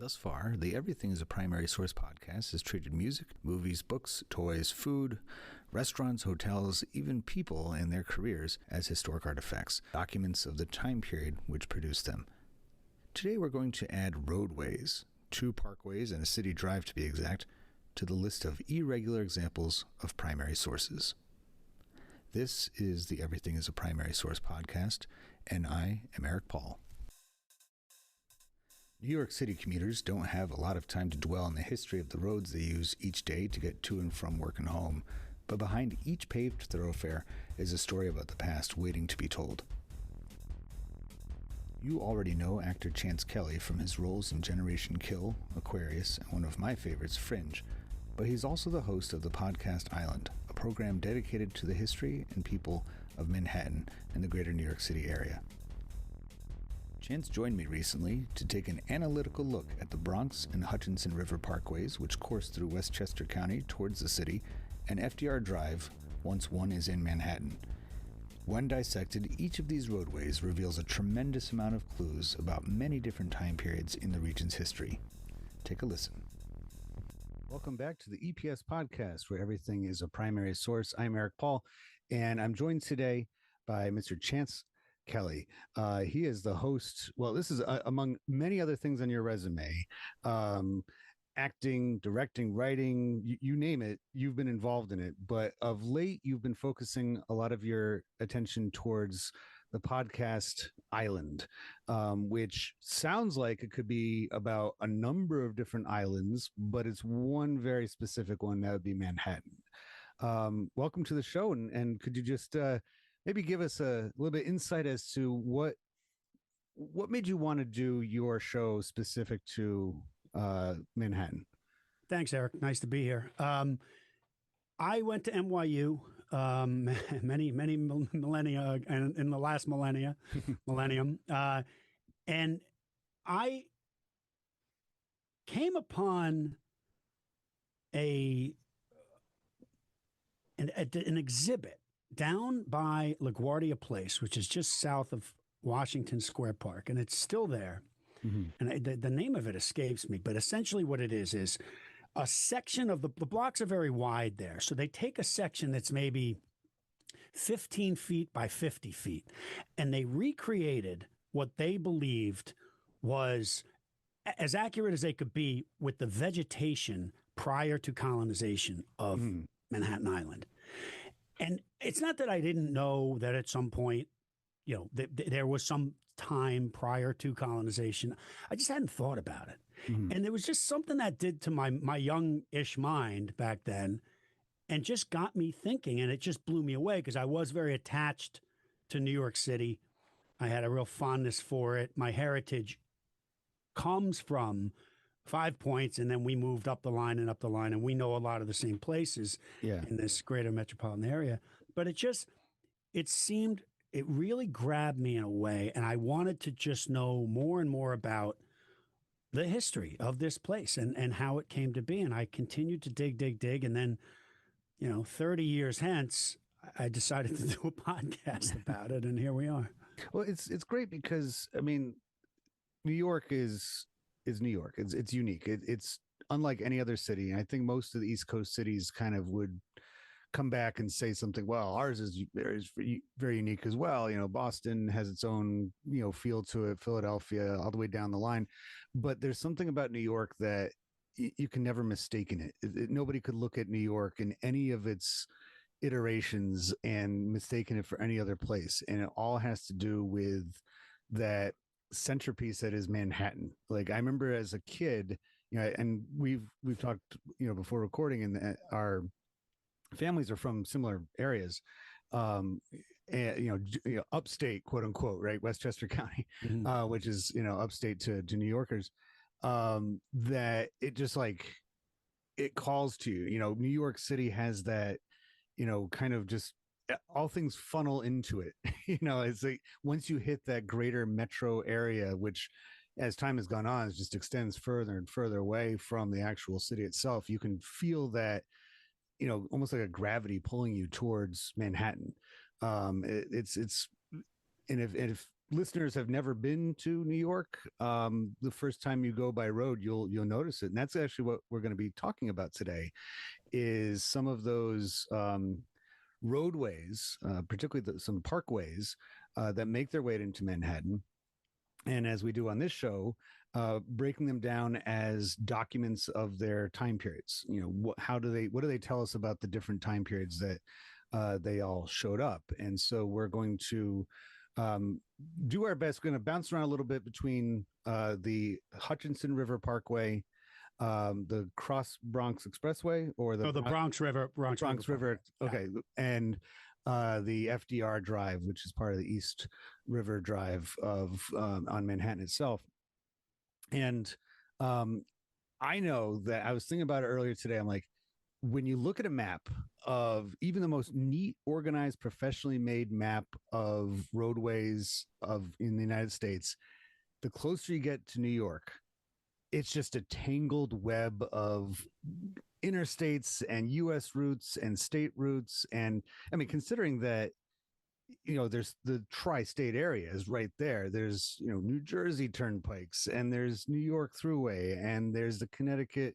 Thus far, the Everything is a Primary Source podcast has treated music, movies, books, toys, food, restaurants, hotels, even people and their careers as historic artifacts, documents of the time period which produced them. Today we're going to add roadways, 2 parkways and a city drive to be exact, to the list of irregular examples of primary sources. This is the Everything is a Primary Source podcast, and I am Eric Paul. New York City commuters don't have a lot of time to dwell on the history of the roads they use each day to get to and from work and home, but behind each paved thoroughfare is a story about the past waiting to be told. You already know actor Chance Kelly from his roles in Generation Kill, Aquarius, and one of my favorites, Fringe, but he's also the host of the podcast Island, a program dedicated to the history and people of Manhattan and the greater New York City area. Chance joined me recently to take an analytical look at the Bronx and Hutchinson River Parkways, which course through Westchester County towards the city, and FDR Drive, once one is in Manhattan. When dissected, each of these roadways reveals a tremendous amount of clues about many different time periods in the region's history. Take a listen. Welcome back to the EPS podcast, where everything is a primary source. I'm Eric Paul, and I'm joined today by Mr. Chance Kelly. He is the host. Well, this is among many other things on your resume. Acting, directing, writing, you name it, you've been involved in it. But of late, you've been focusing a lot of your attention towards the podcast Island, which sounds like it could be about a number of different islands, but it's one very specific one, that would be Manhattan. Welcome to the show. And could you just maybe give us a little bit insight as to what made you want to do your show specific to Manhattan? Thanks, Eric. Nice to be here. I went to NYU many millennia, and in the last millennium, and I came upon an exhibit down by LaGuardia Place, which is just south of Washington Square Park, and it's still there. Mm-hmm. And the name of it escapes me, but essentially what it is a section of the blocks are very wide there. So they take a section that's maybe 15 feet by 50 feet, and they recreated what they believed was as accurate as they could be with the vegetation prior to colonization of Manhattan Island. And it's not that I didn't know that at some point, there was some time prior to colonization. I just hadn't thought about it. Mm-hmm. And there was just something that did to my young-ish mind back then and just got me thinking. And it just blew me away because I was very attached to New York City. I had a real fondness for it. My heritage comes from 5 Points, and then we moved up the line, and we know a lot of the same places in this greater metropolitan area. But it really grabbed me in a way, and I wanted to just know more and more about the history of this place and how it came to be. And I continued to dig, and then, 30 years hence, I decided to do a podcast about it, and here we are. Well, it's great because, I mean, New York is New York. It's unique. It's unlike any other city. And I think most of the East Coast cities kind of would come back and say something, well, ours is very unique as well. Boston has its own, feel to it, Philadelphia, all the way down the line. But there's something about New York that you can never mistake it. Nobody could look at New York in any of its iterations and mistaken it for any other place. And it all has to do with that centerpiece that is Manhattan. Like, I remember as a kid, and we've talked, before recording, and our families are from similar areas, and upstate, quote unquote, right? Westchester County, which is, upstate to New Yorkers, that it just it calls to you. New York City has that, kind of just all things funnel into it. It's like once you hit that greater metro area, which as time has gone on, it just extends further and further away from the actual city itself. You can feel that, almost like a gravity pulling you towards Manhattan. And if listeners have never been to New York, the first time you go by road, you'll notice it. And that's actually what we're going to be talking about today is some of those roadways, particularly some parkways that make their way into Manhattan. And as we do on this show, breaking them down as documents of their time periods. You know, what do they tell us about the different time periods that they all showed up? And so we're going to do our best. We're going to bounce around a little bit between the Hutchinson River Parkway, the Cross Bronx Expressway, or the Bronx River. Okay, and the FDR Drive, which is part of the East River Drive of on Manhattan itself. And I know that I was thinking about it earlier today. I'm like, when you look at a map of even the most neat, organized, professionally made map of roadways in the United States, the closer you get to New York, it's just a tangled web of interstates and U.S. routes and state routes. And I mean, considering that, you know, there's the tri-state area is right there. There's, you know, New Jersey turnpikes, and there's New York Thruway, and there's the Connecticut,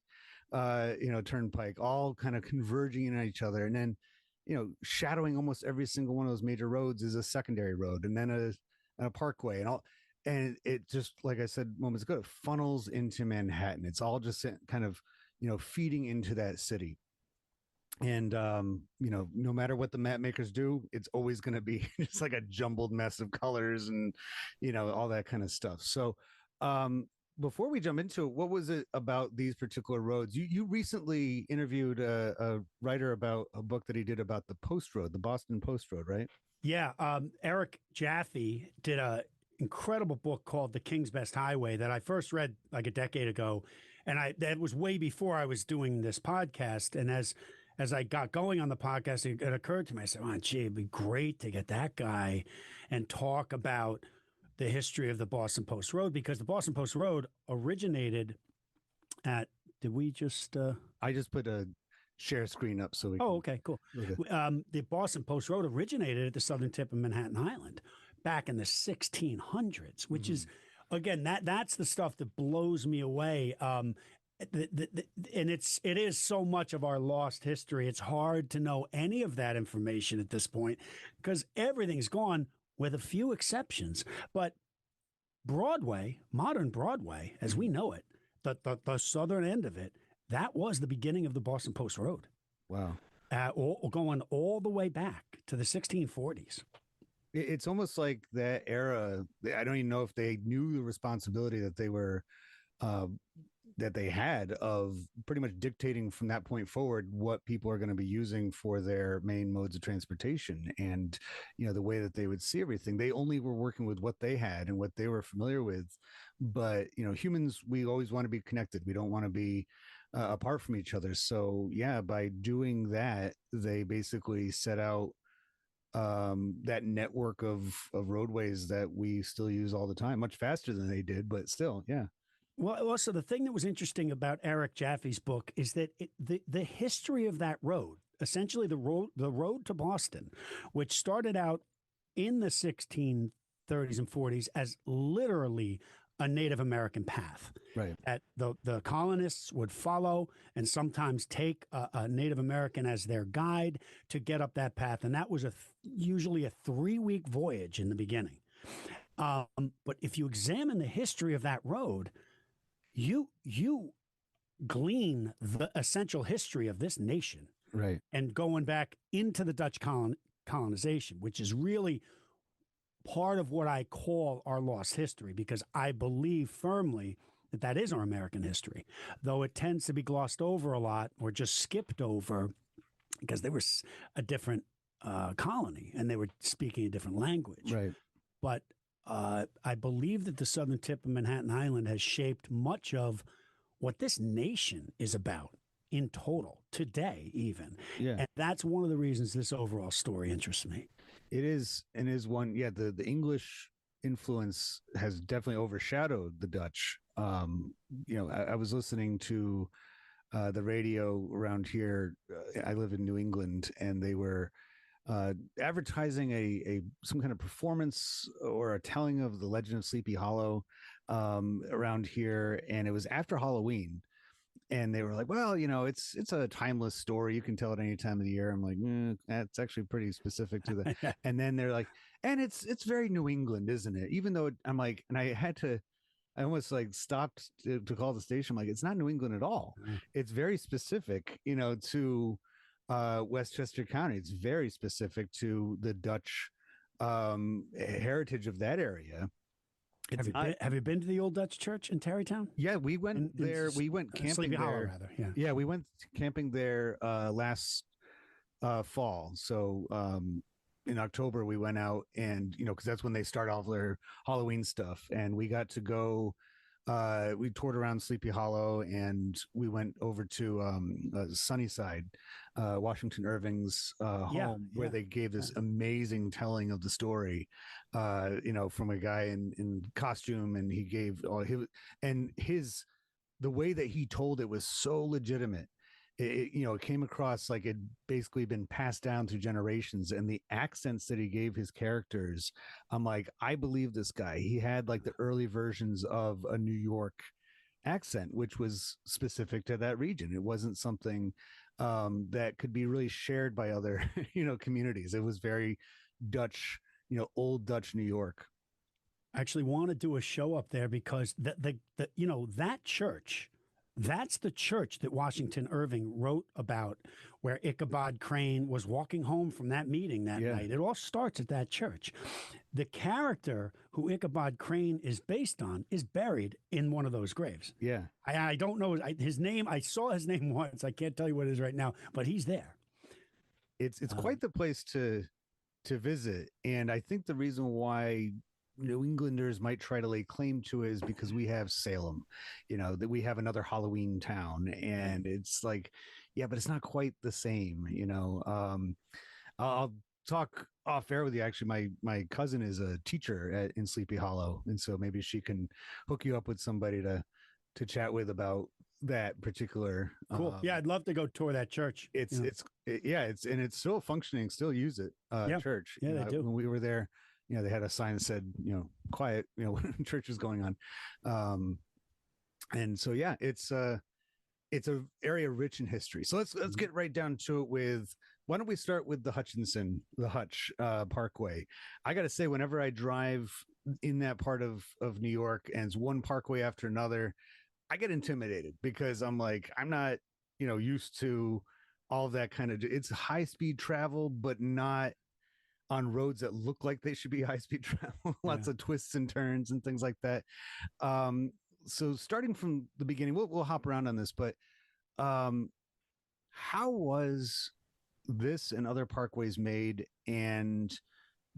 turnpike, all kind of converging in on each other. And then, you know, shadowing almost every single one of those major roads is a secondary road, and then a parkway, and all. And it just, like I said moments ago, it funnels into Manhattan. It's all just kind of, you know, feeding into that city. And, you know, no matter what the map makers do, it's always going to be just like a jumbled mess of colors and, you know, all that kind of stuff. So before we jump into it, what was it about these particular roads? You recently interviewed a writer about a book that he did about the Post Road, the Boston Post Road, right? Yeah. Eric Jaffe did a incredible book called The King's Best Highway that I first read like a decade ago. And that was way before I was doing this podcast. And as I got going on the podcast, it occurred to me, I said, oh, gee, it'd be great to get that guy and talk about the history of the Boston Post Road, because the Boston Post Road originated at, did we just... I just put a share screen up so we can... Oh, okay, cool. Okay. The Boston Post Road originated at the southern tip of Manhattan Island back in the 1600s, which is, again, that's the stuff that blows me away. And it is so much of our lost history. It's hard to know any of that information at this point because everything's gone, with a few exceptions. But Broadway, modern Broadway, as we know it, the southern end of it, that was the beginning of the Boston Post Road. Wow. Going all the way back to the 1640s. It's almost like that era. I don't even know if they knew the responsibility that they were, that they had of pretty much dictating from that point forward what people are going to be using for their main modes of transportation, and you know the way that they would see everything. They only were working with what they had and what they were familiar with. But you know, humans, we always want to be connected. We don't want to be apart from each other. So yeah, by doing that, they basically set out that network of roadways that we still use all the time, much faster than they did, but still, yeah. Well, also the thing that was interesting about Eric Jaffe's book is that the history of that road, essentially the road to Boston, which started out in the 1630s and 40s as literally a Native American path, right? That the colonists would follow and sometimes take a Native American as their guide to get up that path, and that was usually a 3-week voyage in the beginning. But if you examine the history of that road, you glean the essential history of this nation, right? And going back into the Dutch colonization, which is really part of what I call our lost history, because I believe firmly that is our American history, though it tends to be glossed over a lot or just skipped over because they were a different colony and they were speaking a different language. Right. But I believe that the southern tip of Manhattan Island has shaped much of what this nation is about in total today, even. Yeah. And that's one of the reasons this overall story interests me. It is, and is one, yeah, the English influence has definitely overshadowed the Dutch. You know, I was listening to the radio around here. I live in New England, and they were advertising a some kind of performance or a telling of the legend of Sleepy Hollow around here, and it was after Halloween. And they were like, well, it's a timeless story. You can tell it any time of the year. I'm like, that's actually pretty specific to the. And then they're like, and it's very New England, isn't it? Even though I'm like, and I almost like stopped to call the station. I'm like, it's not New England at all. It's very specific, to Westchester County. It's very specific to the Dutch heritage of that area. Have you been to the old Dutch church in Tarrytown? Yeah, we went there. We went camping Sleepy there. Hollow, rather. Yeah, we went camping there last fall. So in October we went out, and because that's when they start all their Halloween stuff, and we got to go. We toured around Sleepy Hollow, and we went over to Sunnyside, Washington Irving's home, where they gave this amazing telling of the story, from a guy in costume, and he gave the way that he told it was so legitimate. It came across like it'd basically been passed down through generations, and the accents that he gave his characters, I'm like, I believe this guy. He had like the early versions of a New York accent, which was specific to that region. It wasn't something that could be really shared by other, communities. It was very Dutch, old Dutch New York. I actually want to do a show up there because that church. That's the church that Washington Irving wrote about, where Ichabod Crane was walking home from that meeting that night. It all starts at that church. The character who Ichabod Crane is based on is buried in one of those graves. Yeah. I don't know his name. I saw his name once. I can't tell you what it is right now, but he's there. It's quite the place to visit. And I think the reason why New Englanders might try to lay claim to it is because we have Salem, that we have another Halloween town, and it's like, yeah, but it's not quite the same. I'll talk off air with you. Actually, my cousin is a teacher in Sleepy Hollow, and so maybe she can hook you up with somebody to chat with about that particular. Cool. Yeah, I'd love to go tour that church. It's still functioning, still use it. Church. Yeah, they do. When we were there, they had a sign that said, quiet, when church is going on. And so, yeah, it's a area rich in history. So let's get right down to it with, why don't we start with the Hutch Parkway? I got to say, whenever I drive in that part of New York, and it's one parkway after another, I get intimidated because I'm like, I'm not, used to all of that kind of, it's high speed travel, but not on roads that look like they should be high-speed travel, lots of twists and turns and things like that. So starting from the beginning, we'll hop around on this, but how was this and other parkways made, and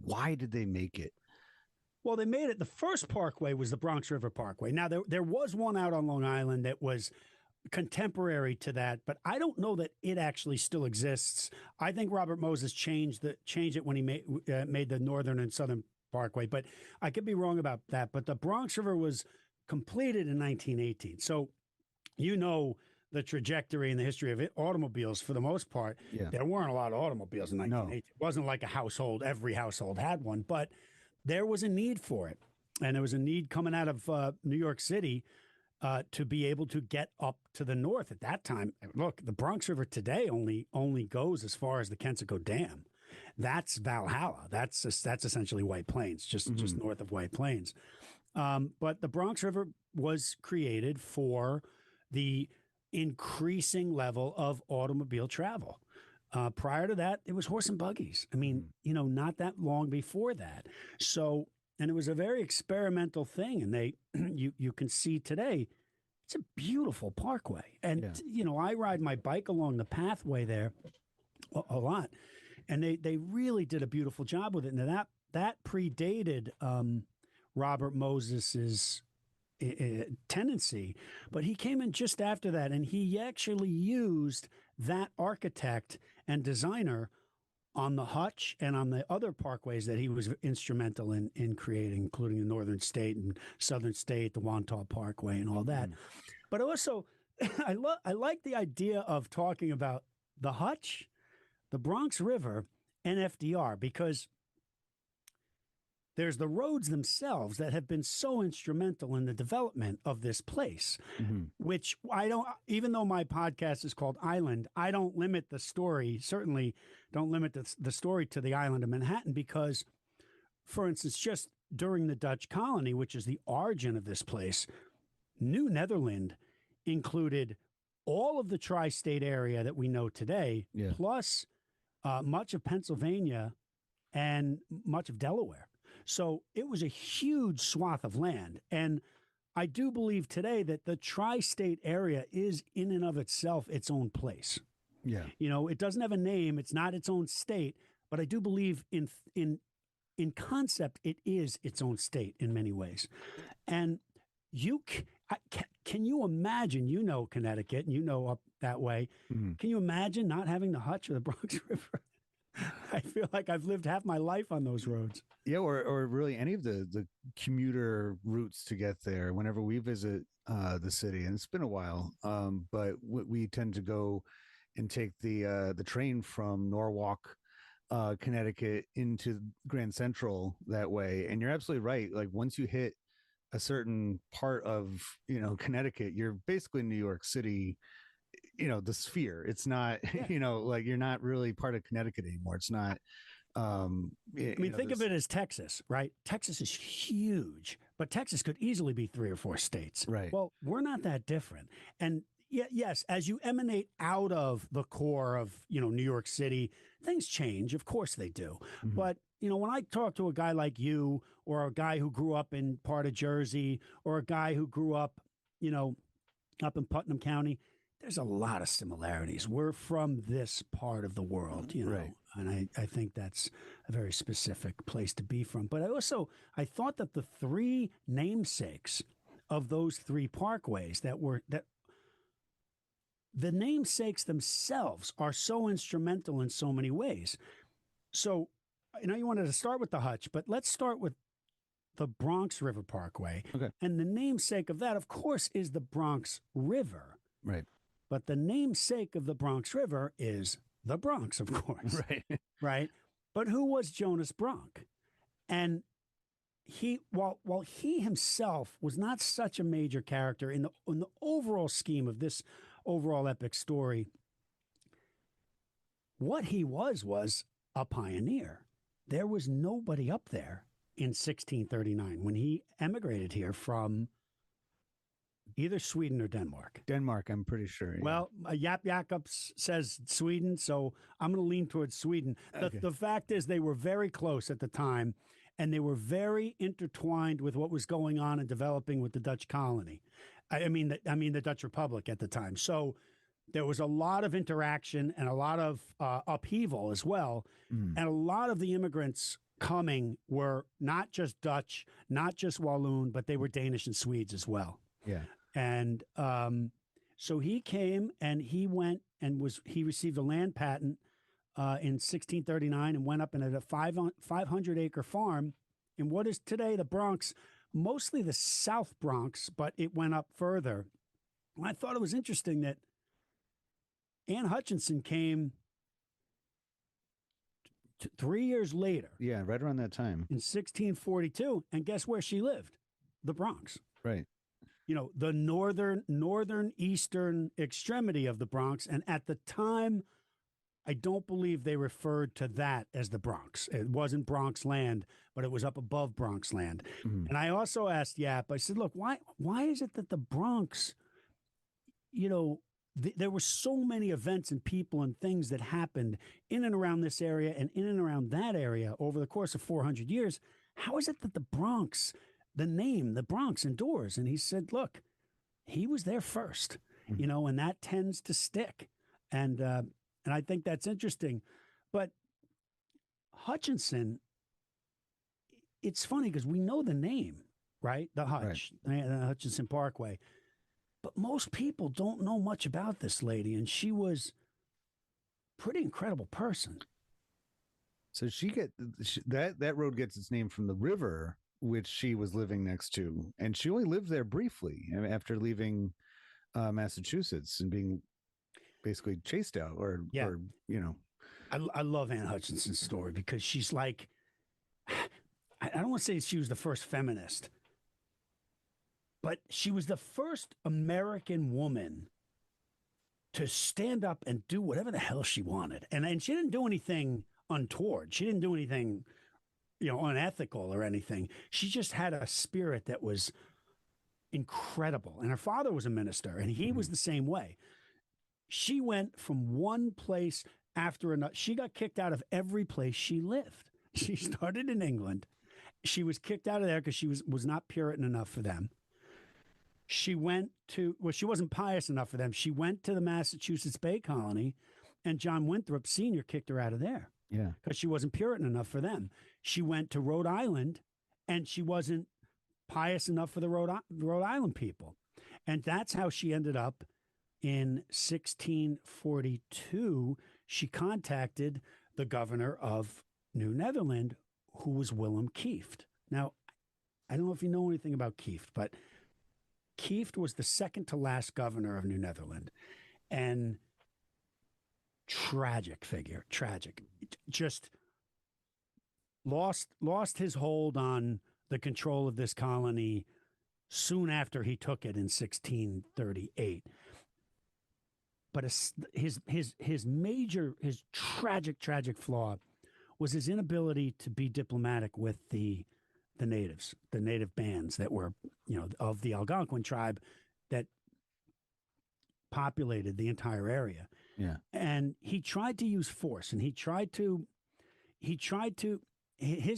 why did they make it? Well, they made it. The first parkway was the Bronx River Parkway. Now, there was one out on Long Island that was contemporary to that, but I don't know that it actually still exists. I think Robert Moses changed it when he made the Northern and Southern Parkway, but I could be wrong about that. But the Bronx River was completed in 1918. So, the trajectory and the history of automobiles for the most part. Yeah. There weren't a lot of automobiles in 1918. No. It wasn't like every household had one, but there was a need for it. And there was a need coming out of New York City to be able to get up to the north at that time. Look, the Bronx River today only goes as far as the Kensico Dam. That's Valhalla. That's essentially White Plains, just north of White Plains. But the Bronx River was created for the increasing level of automobile travel. Prior to that, it was horse and buggies. I mean, not that long before that. So, and it was a very experimental thing. And you can see today, it's a beautiful parkway. And, I ride my bike along the pathway there a lot. And they really did a beautiful job with it. And that predated Robert Moses's tendency, but he came in just after that. And he actually used that architect and designer on the Hutch and on the other parkways that he was instrumental in creating, including the Northern State and Southern State, the Wantagh Parkway and all that. But also, I like the idea of talking about the Hutch, the Bronx River, and FDR, because there's the roads themselves that have been so instrumental in the development of this place, which I don't, even though my podcast is called Island, I don't limit the story, certainly don't limit the story to the island of Manhattan, because, for instance, just during the Dutch colony, which is the origin of this place, New Netherland included all of the tri-state area that we know today, plus much of Pennsylvania and much of Delaware. So it was a huge swath of land. And I do believe today that the tri-state area is in and of itself its own place. Yeah. You know, it doesn't have a name. It's not its own state. But I do believe in concept, it is its own state in many ways. And can you imagine, you know, Connecticut, and you know up that way, can you imagine not having the Hutch or the Bronx River? I feel like I've lived half my life on those roads. Yeah, or really any of the commuter routes to get there. Whenever we visit the city, and it's been a while, but we tend to go and take the train from Norwalk, Connecticut, into Grand Central that way. And you're absolutely right. Like once you hit a certain part of Connecticut, you're basically New York City. The sphere. It's not, like you're not really part of Connecticut anymore. It's not. I mean, think of it as Texas, right? Texas is huge, but Texas could easily be 3 or 4 states. Right. Well, we're not that different. And yes, as you emanate out of the core of, New York City, things change. Of course they do. But, when I talk to a guy like you, or a guy who grew up in part of Jersey, or a guy who grew up, up in Putnam County, there's a lot of similarities. We're from this part of the world, Right. And I think that's a very specific place to be from. But I thought that the 3 namesakes of those 3 parkways that the namesakes themselves are so instrumental in so many ways. So, you wanted to start with the Hutch, but let's start with the Bronx River Parkway. Okay. And the namesake of that, of course, is the Bronx River. Right. But the namesake of the Bronx River is the Bronx, of course. Right. Right. But who was Jonas Bronk? And while he himself was not such a major character in the overall scheme of this overall epic story, what he was a pioneer. There was nobody up there in 1639 when he emigrated here from either Sweden or Denmark. Denmark, I'm pretty sure. Yeah. Well, Yap Jacobs says Sweden, so I'm going to lean towards Sweden. Okay. The fact is they were very close at the time, and they were very intertwined with what was going on and developing with the Dutch colony. I mean the Dutch Republic at the time. So there was a lot of interaction and a lot of upheaval as well. And a lot of the immigrants coming were not just Dutch, not just Walloon, but they were Danish and Swedes as well. Yeah. And so he came and he went and he received a land patent in 1639 and went up and had a 500-acre farm in what is today the Bronx, mostly the South Bronx, but it went up further. And I thought it was interesting that Anne Hutchinson came 3 years later. Yeah, right around that time. In 1642. And guess where she lived? The Bronx. Right. The northern eastern extremity of the Bronx. And at the time, I don't believe they referred to that as the Bronx. It wasn't Bronx land, but it was up above Bronx land. And I also asked Yap, I said, look, why is it that the Bronx, there were so many events and people and things that happened in and around this area and in and around that area over the course of 400 years. How is it that the Bronx, the name, the Bronx endures? And he said, look, he was there first, and that tends to stick. And I think that's interesting. But Hutchinson, it's funny because we know the name, right? The Hutch, the Hutchinson Parkway. But most people don't know much about this lady, and she was a pretty incredible person. So that road gets its name from the river which she was living next to, and she only lived there briefly after leaving Massachusetts and being basically chased out, or I love Anne Hutchinson's story because she's like, I don't want to say she was the first feminist, but she was the first American woman to stand up and do whatever the hell she wanted. And she didn't do anything untoward. She didn't do anything, unethical or anything. She just had a spirit that was incredible. And her father was a minister, and he was the same way. She went from one place after another. She got kicked out of every place she lived. She started in England. She was kicked out of there because she was not Puritan enough for them. She went to, she wasn't pious enough for them. She went to the Massachusetts Bay Colony, and John Winthrop Sr. kicked her out of there. Yeah. Because she wasn't Puritan enough for them. She went to Rhode Island, and she wasn't pious enough for the Rhode Island people. And that's how she ended up in 1642. She contacted the governor of New Netherland, who was Willem Kieft. Now, I don't know if you know anything about Kieft, but Kieft was the second to last governor of New Netherland, and tragic figure, tragic. Just lost his hold on the control of this colony soon after he took it in 1638. But his tragic flaw was his inability to be diplomatic with the natives, the native bands that were, of the Algonquin tribe that populated the entire area. Yeah. And he tried to use force, and his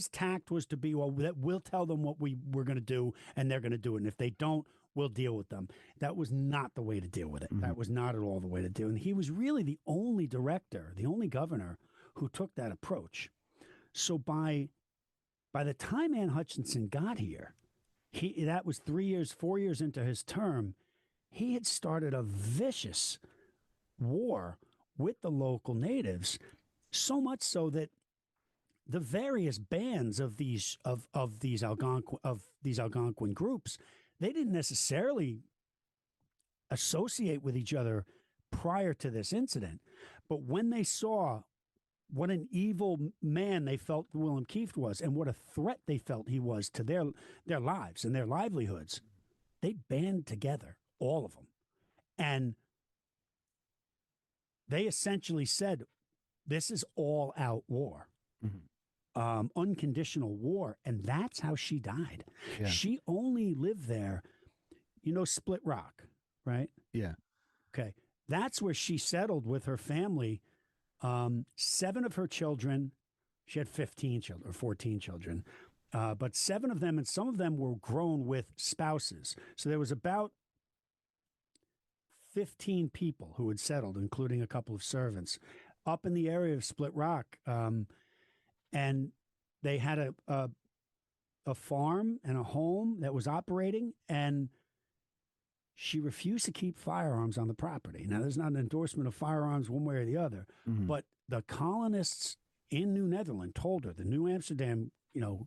tact was to be, well, we'll tell them what we're going to do, and they're going to do it. And if they don't, we'll deal with them. That was not the way to deal with it. Mm-hmm. That was not at all the way to do it. And he was really the only director, the only governor who took that approach. So by the time Anne Hutchinson got here, that was 4 years into his term, he had started a vicious war with the local natives, so much so that the various bands of these Algonquin groups, they didn't necessarily associate with each other prior to this incident, but when they saw what an evil man they felt Willem Kieft was, and what a threat they felt he was to their lives and their livelihoods, they band together, all of them. And they essentially said, this is all out war, unconditional war. And that's how she died. Yeah. She only lived there, Split Rock, right? Yeah. Okay. That's where she settled with her family. 7 of her children, she had 15 children or 14 children, but 7 of them, and some of them were grown with spouses. So there was about 15 people who had settled, including a couple of servants, up in the area of Split Rock. And they had a farm and a home that was operating, and she refused to keep firearms on the property. Now, there's not an endorsement of firearms one way or the other, but the colonists in New Netherland told her, the New Amsterdam,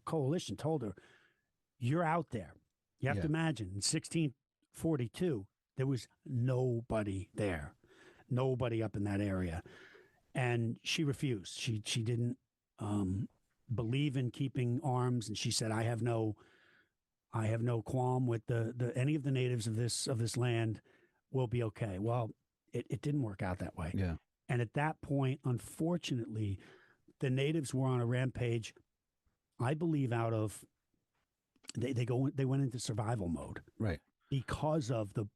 coalition told her, you're out there. You have to imagine, in 1642, there was nobody there, nobody up in that area. And she refused. She didn't believe in keeping arms, and she said, I have no qualm with any of the natives of this land will be okay. Well, it didn't work out that way. Yeah. And at that point, unfortunately, the natives were on a rampage. I believe they went into survival mode. Right. Because of the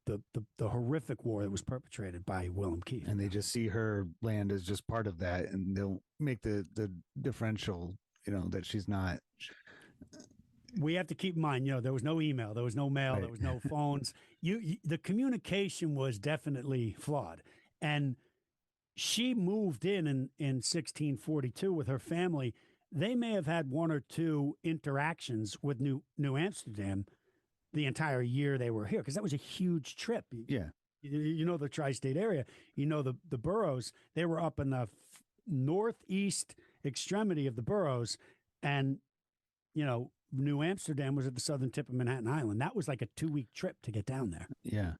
horrific war that was perpetrated by Willem Kieft. And they just see her land as just part of that, and they'll make the differential, that she's not. We have to keep in mind, there was no email, there was no mail, right. There was no phones. The communication was definitely flawed. And she moved in 1642 with her family. They may have had 1 or 2 interactions with New Amsterdam the entire year they were here, because that was a huge trip. Yeah. The tri-state area, the boroughs, they were up in the northeast extremity of the boroughs, and, New Amsterdam was at the southern tip of Manhattan Island. That was like a 2-week trip to get down there. Yeah.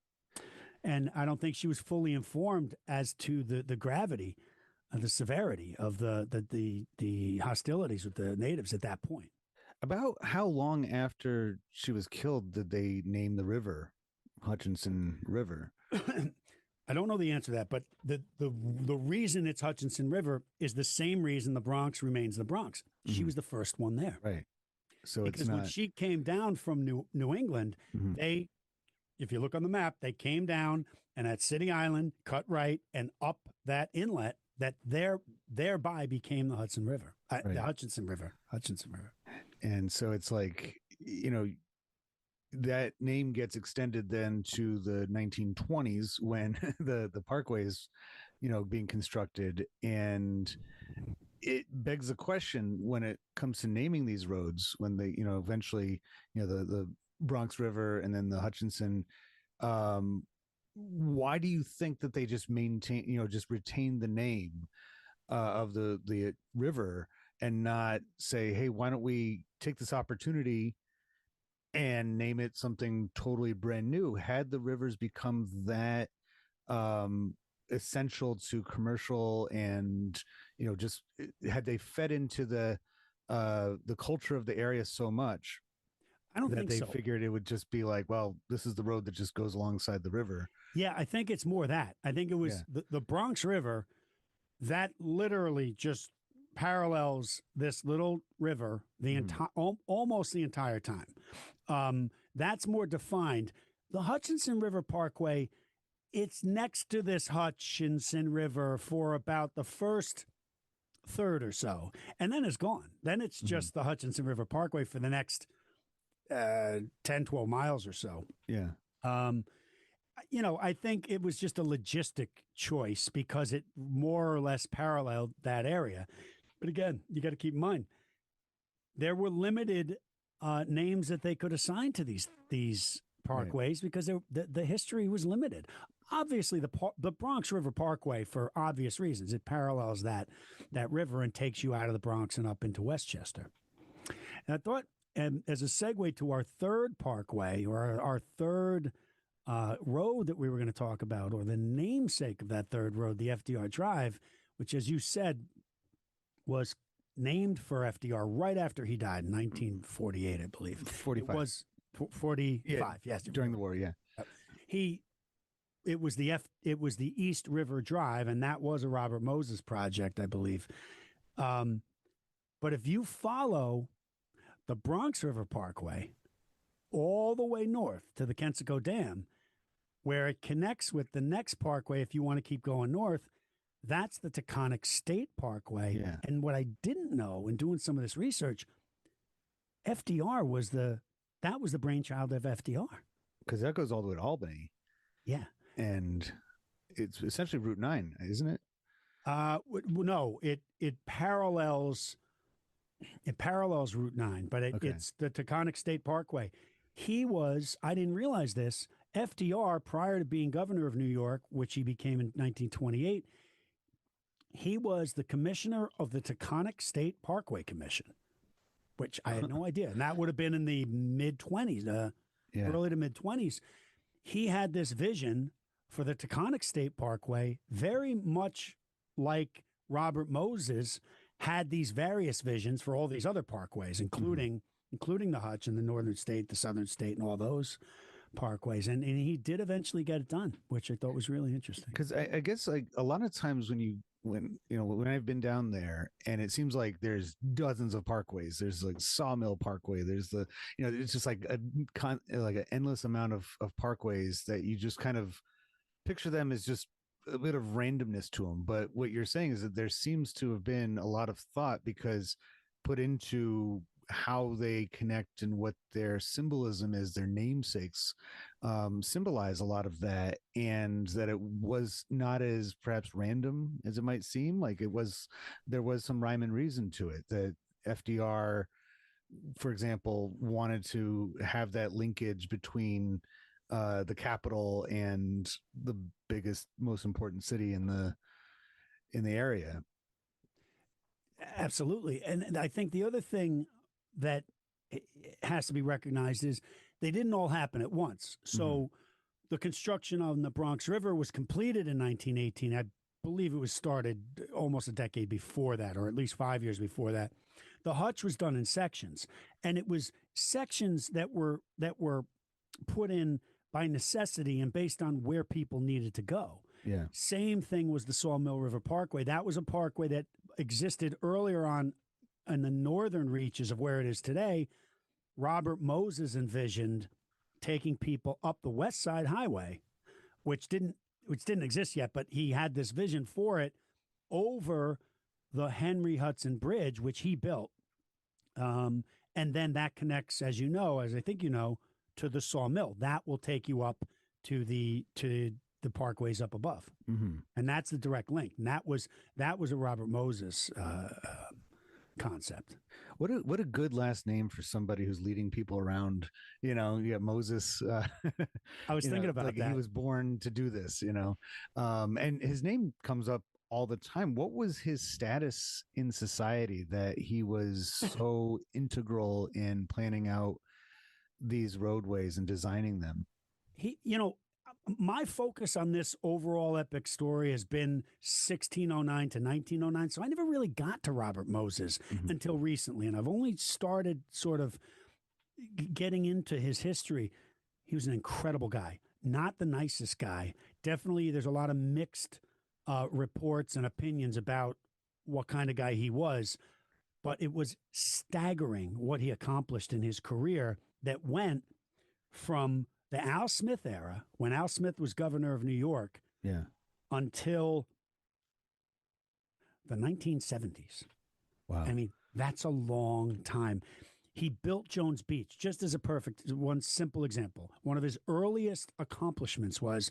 And I don't think she was fully informed as to the gravity the severity of the hostilities with the natives at that point. About how long after she was killed did they name the river Hutchinson River? I don't know the answer to that, but the reason it's Hutchinson River is the same reason the Bronx remains the Bronx. She was the first one there. Right. So because it's not... when she came down from New England, they, if you look on the map, they came down and at City Island, cut right and up that inlet that thereby became the Hudson River, the Hutchinson River. And so it's like, that name gets extended then to the 1920s when the parkways, being constructed, and it begs the question when it comes to naming these roads, when they, eventually, the Bronx River and then the Hutchinson, why do you think that they just just retain the name of the river and not say, hey, why don't we take this opportunity and name it something totally brand new? Had the rivers become that essential to commercial and, just had they fed into the culture of the area so much I don't that think they so. figured it would just be like, well, this is the road that just goes alongside the river? Yeah, I think it's more that. I think it was the Bronx River that literally just parallels this little river the entire almost the entire time. That's more defined. The Hutchinson River Parkway, it's next to this Hutchinson River for about the first third or so, and then it's gone. Then it's just the Hutchinson River Parkway for the next 10, 12 miles or so. Yeah. I think it was just a logistic choice because it more or less paralleled that area. But again, you got to keep in mind, there were limited names that they could assign to these parkways because the history was limited. Obviously, the Bronx River Parkway, for obvious reasons, it parallels that river and takes you out of the Bronx and up into Westchester. And I thought, and as a segue to our third parkway or our third road that we were going to talk about, or the namesake of that third road, the FDR Drive, which, as you said, was named for FDR right after he died in 1948, I believe. 45. It was 45, yes. During the war, yeah. It was the East River Drive, and that was a Robert Moses project, I believe. But if you follow the Bronx River Parkway all the way north to the Kensico Dam, where it connects with the next parkway, if you want to keep going north, that's the Taconic State Parkway. Yeah. And what I didn't know in doing some of this research, FDR was the brainchild of FDR. Because that goes all the way to Albany. Yeah. And it's essentially Route 9, isn't it? No, it parallels Route 9, but it's the Taconic State Parkway. I didn't realize this, FDR, prior to being governor of New York, which he became in 1928, he was the commissioner of the Taconic State Parkway Commission, which I had no idea. And that would have been in the mid-20s, early to mid-20s. He had this vision for the Taconic State Parkway, very much like Robert Moses had these various visions for all these other parkways, including the Hutch and the Northern State, the Southern State, and all those parkways. And he did eventually get it done, which I thought was really interesting. Because I guess like a lot of times when I've been down there, and it seems like there's dozens of parkways. There's like Sawmill Parkway. There's it's just like an endless amount of parkways that you just kind of picture them as just a bit of randomness to them. But what you're saying is that there seems to have been a lot of thought because put into how they connect and what their symbolism is, their namesakes symbolize a lot of that, and that it was not as perhaps random as it might seem. Like there was some rhyme and reason to it, that FDR, for example, wanted to have that linkage between the capital and the biggest, most important city in the area. Absolutely. And I think the other thing that has to be recognized is they didn't all happen at once. So the construction on the Bronx River was completed in 1918. I believe it was started almost a decade before that, or at least 5 years before that. The Hutch was done in sections, and it was sections that were put in by necessity and based on where people needed to go. Yeah. Same thing was the Sawmill River Parkway. That was a parkway that existed earlier on in the northern reaches of where it is today. Robert Moses envisioned taking people up the West Side Highway, which didn't exist yet, but he had this vision for it over the Henry Hudson Bridge, which he built. And then that connects, as you know, as I think you know, to the Sawmill. That will take you up to the parkways up above. Mm-hmm. And that's the direct link. And that was a Robert Moses concept. What a good last name for somebody who's leading people around. You know, you got Moses. I was thinking about like that. He was born to do this, and his name comes up all the time. What was his status in society that he was so integral in planning out these roadways and designing them? My focus on this overall epic story has been 1609 to 1909. So I never really got to Robert Moses until recently. And I've only started sort of getting into his history. He was an incredible guy, not the nicest guy. Definitely, there's a lot of mixed reports and opinions about what kind of guy he was. But it was staggering what he accomplished in his career that went from the Al Smith era, when Al Smith was governor of New York, until the 1970s. Wow. I mean, that's a long time. He built Jones Beach, just as one simple example. One of his earliest accomplishments was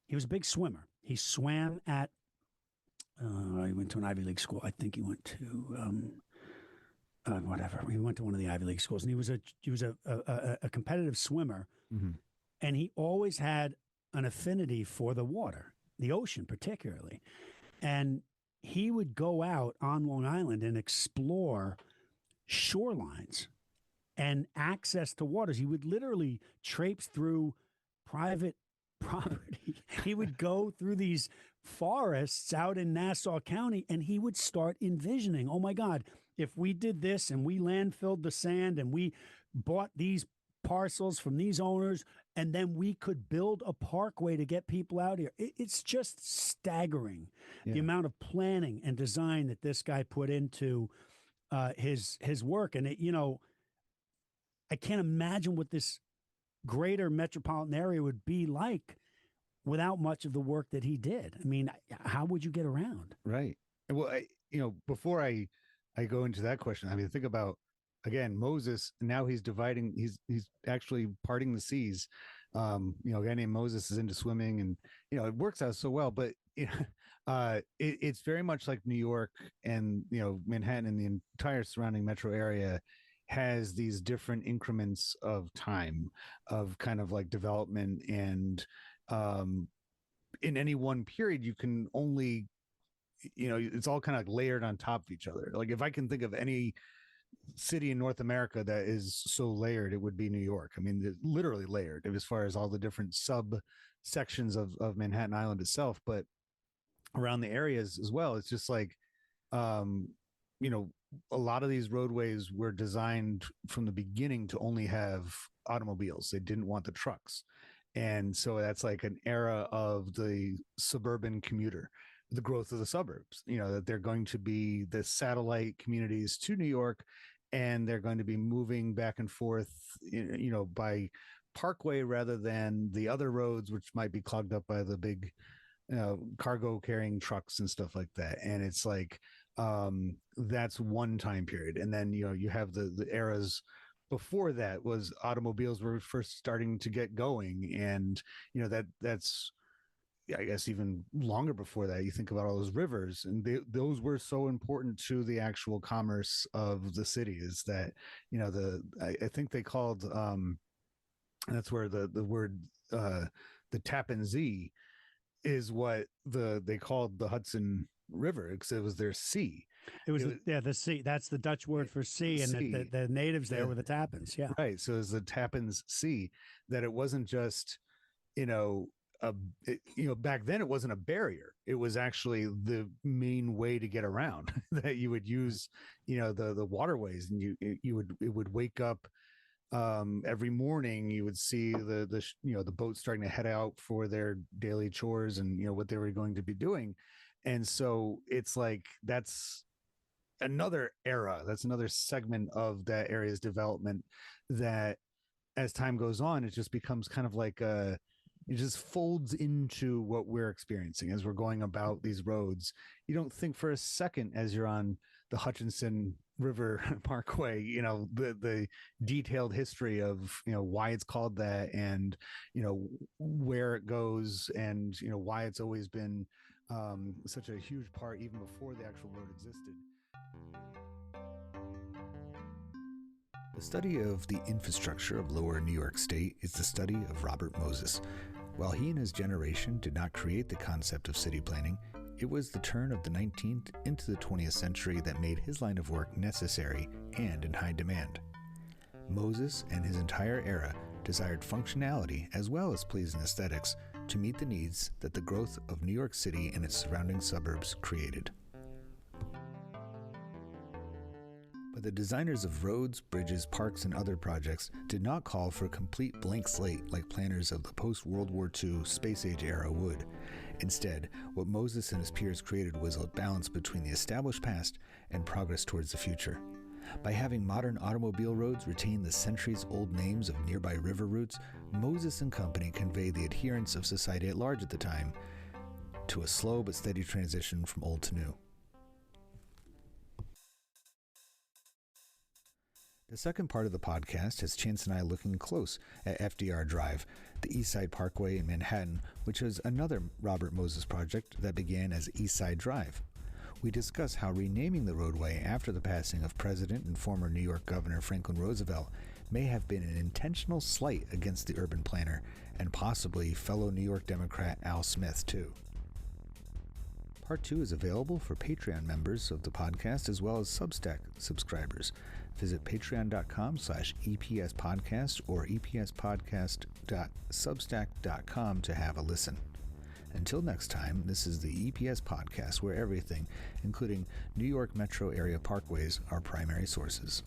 he was a big swimmer. He swam at, he went to an Ivy League school. I think he went to, whatever. He went to one of the Ivy League schools, and he was a competitive swimmer. Mm-hmm. And he always had an affinity for the water, the ocean particularly. And he would go out on Long Island and explore shorelines and access to waters. He would literally traipse through private property. He would go through these forests out in Nassau County, and he would start envisioning, oh my God, if we did this and we landfilled the sand and we bought these parcels from these owners, and then we could build a parkway to get people out here. It's just staggering the amount of planning and design that this guy put into his work. And I can't imagine what this greater metropolitan area would be like without much of the work that he did. I mean, how would you get around? Right. Well, before I go into that question, I mean, think about, again, Moses, now he's dividing, he's actually parting the seas. A guy named Moses is into swimming, and, it works out so well, but it's very much like New York and, Manhattan and the entire surrounding metro area has these different increments of time of kind of like development. And in any one period, you can only, it's all kind of layered on top of each other. Like if I can think of any city in North America that is so layered, it would be New York. I mean, literally layered as far as all the different subsections of Manhattan Island itself, but around the areas as well. It's just like, a lot of these roadways were designed from the beginning to only have automobiles. They didn't want the trucks. And so that's like an era of the suburban commuter, the growth of the suburbs, that they're going to be the satellite communities to New York, and they're going to be moving back and forth, by parkway rather than the other roads, which might be clogged up by the big cargo carrying trucks and stuff like that. And it's like, that's one time period. And then, you have the eras before that was automobiles were first starting to get going. And, that's, I guess, even longer before that. You think about all those rivers, and those were so important to the actual commerce of the city. Is that, I think they called, that's where the word, the Tappan Zee is what they called the Hudson River, because it was their sea. It was the sea. That's the Dutch word for sea, and the natives there were the Tappans. Yeah, right. So it was the Tappans Sea. That it wasn't just, back then it wasn't a barrier. It was actually the main way to get around that you would use, the waterways, and it would wake up every morning. You would see the boats starting to head out for their daily chores and what they were going to be doing. And so it's like that's another era, that's another segment of that area's development that as time goes on, it just becomes kind of like it just folds into what we're experiencing as we're going about these roads. You don't think for a second as you're on the Hutchinson River Parkway, the detailed history of, why it's called that, and, where it goes, and, why it's always been such a huge part even before the actual road existed. The study of the infrastructure of lower New York State is the study of Robert Moses. While he and his generation did not create the concept of city planning, it was the turn of the 19th into the 20th century that made his line of work necessary and in high demand. Moses and his entire era desired functionality as well as pleasing aesthetics to meet the needs that the growth of New York City and its surrounding suburbs created. But the designers of roads, bridges, parks, and other projects did not call for a complete blank slate like planners of the post-World War II space-age era would. Instead, what Moses and his peers created was a balance between the established past and progress towards the future. By having modern automobile roads retain the centuries-old names of nearby river routes, Moses and company conveyed the adherence of society at large at the time to a slow but steady transition from old to new. The second part of the podcast has Chance and I looking close at FDR Drive, the East Side Parkway in Manhattan, which is another Robert Moses project that began as East Side Drive. We discuss how renaming the roadway after the passing of President and former New York Governor Franklin Roosevelt may have been an intentional slight against the urban planner and possibly fellow New York Democrat Al Smith, too. Part 2 is available for Patreon members of the podcast as well as Substack subscribers. Visit patreon.com/EPSpodcast or epspodcast.substack.com to have a listen. Until next time, this is the EPS Podcast, where everything, including New York metro area parkways, are primary sources.